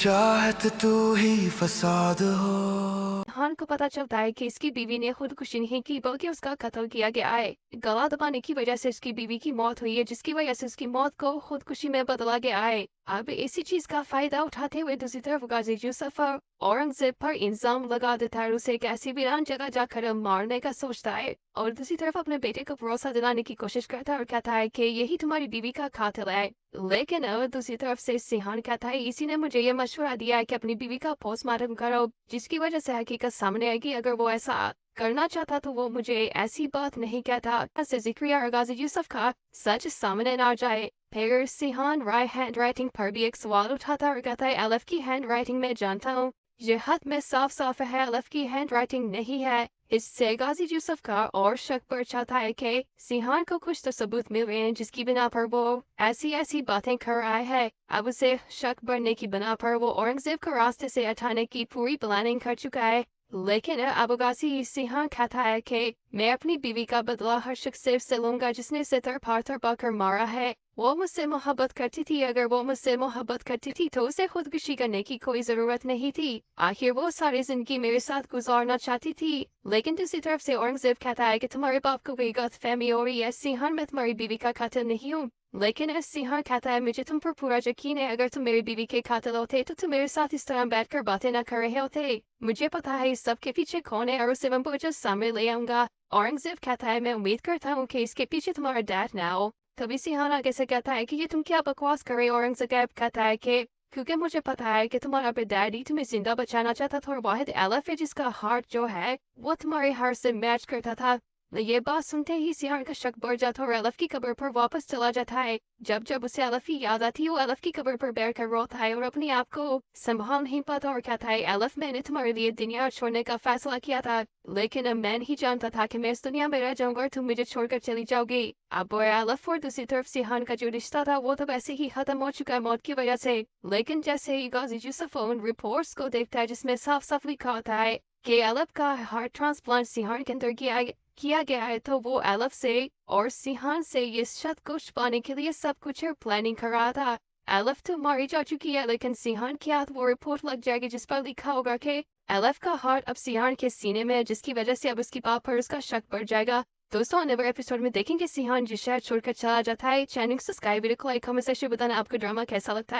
चाहत तू ही फसाद हो। हान को पता चलता है कि इसकी बीवी ने खुदकुशी नहीं की बल्कि उसका कत्ल किया गया है। गला दबाने की वजह से उसकी बीवी की मौत हुई है, जिसकी वजह से उसकी मौत को खुदकुशी में बदला गया है। अब इसी चीज का फायदा उठाते हुए दूसरी तरफ गाजी यूसुफ औरंगजेब पर इल्जाम लगा देता है, उसे एक ऐसी वीरान जगह जाकर मारने का सोचता है और दूसरी तरफ अपने बेटे को भरोसा दिलाने की कोशिश करता है और कहता है कि यही तुम्हारी बीवी का कातिल है। लेकिन अब दूसरी तरफ से सिंहान कहता है इसी ने मुझे ये मशवरा दिया है कि अपनी बीवी का पोस्टमार्टम करो, जिसकी वजह से हकीकत सामने आएगी। अगर वो ऐसा करना चाहता तो वो मुझे ऐसी बात नहीं कहता ऐसे जिक्रिया और गाजी यूसुफ का सच सामने ना जाए। फिर सिंहान राय हैंड राइटिंग पर भी एक सवाल उठाता और कहता है एलफ की हैंड राइटिंग में जानता हूँ, ये खत में साफ साफ है एलफ की हैंड राइटिंग नहीं है। इससे गाजी यूसुफ का और शक बढ़ जाता है कि सिंहान को कुछ तो सबूत मिल रहे हैं जिसकी बिना पर वो ऐसी ऐसी बातें कर रहा है। अब उसे शक बढ़ने की बिना पर वो औरंगजेब को रास्ते से हटाने की पूरी प्लानिंग कर चुका है। लेकिन अब गाजी सिंहान कहता है कि मैं अपनी बीवी का बदला हर शख्स से लूंगा जिसने इसे तरफा कर मारा है। वो मुझसे मोहब्बत करती थी, अगर वो मुझसे मोहब्बत करती थी तो उसे खुदकुशी करने की कोई जरूरत नहीं थी। आखिर वो सारी जिंदगी मेरे साथ गुजारना चाहती थी। लेकिन दूसरी तरफ से औरंगजेब कहता है कि तुम्हारे बाप को कोई गलतफहमी हो रही है, सिंहान मैं तुम्हारी बीवी का कातिल नहीं हूँ। लेकिन सिंहान कहता है मुझे तुम पर पूरा यकीन है, अगर तुम मेरी बीवी के कातिल होते तो तुम मेरे साथ इस तरह बैठकर बातें न कर रहे होते। मुझे पता है इस सब के पीछे कौन है और उसे मैं बहुत सामने ले आऊंगा। औरंगजेब कहता है मैं उम्मीद करता हूँ कि इसके पीछे तुम्हारा डैड ना हो। तभी सिंहान आगे से कहता है कि ये तुम क्या बकवास कर रहे हो। औरंगजेब कहता है कि क्योंकि मुझे पता है कि तुम्हारा डैडी तुम्हें जिंदा बचाना चाहता था और वाहिद एलफ है जिसका हार्ट जो है वो तुम्हारे हार्ट से मैच करता था। ये बात सुनते ही सिंहान का शक बढ़ जाता और एलफ की कब्र पर वापस चला जाता है। जब जब उसे एलफ की याद आती है वो एलफ की कब्र पर बैठकर रोता है और अपने आप को संभाल नहीं पाता और कहता है एलफ मैंने तुम्हारे लिए दुनिया छोड़ने का फैसला किया था, लेकिन अब मैं नहीं जानता था कि मैं इस दुनिया में रह जाऊंगा और तुम मुझे छोड़कर चली जाओगी। अब एलफ और दूसरी तरफ सिंहान का जो रिश्ता था वो तो वैसे ही खत्म हो चुका है मौत की वजह से। लेकिन जैसे ही गाजी यूसुफ उन रिपोर्ट्स को देखता है जिसमें साफ साफ लिखा होता है कि एलफ का हार्ट ट्रांसप्लांट सिंहान के अंदर किया गया है, तो वो एलफ से और सिंहान से इस शत को छुपाने के लिए सब कुछ प्लानिंग कर रहा था। एलफ तो मारी जा चुकी है लेकिन सिंहान के हाथ वो रिपोर्ट लग जाएगी जिस पर लिखा होगा कि एलफ का हार्ट अब सिंहान के सीने में है, जिसकी वजह से अब उसकी बात पर उसका शक बढ़ जाएगा। दोस्तों आने वाले एपिसोड में देखेंगे सिंहान जिस शहर छोड़कर चला जाता है। चैनल सब्सक्राइब वीडियो को लाइक कमेंट सेक्शन बताना आपको ड्रामा कैसा लगता है।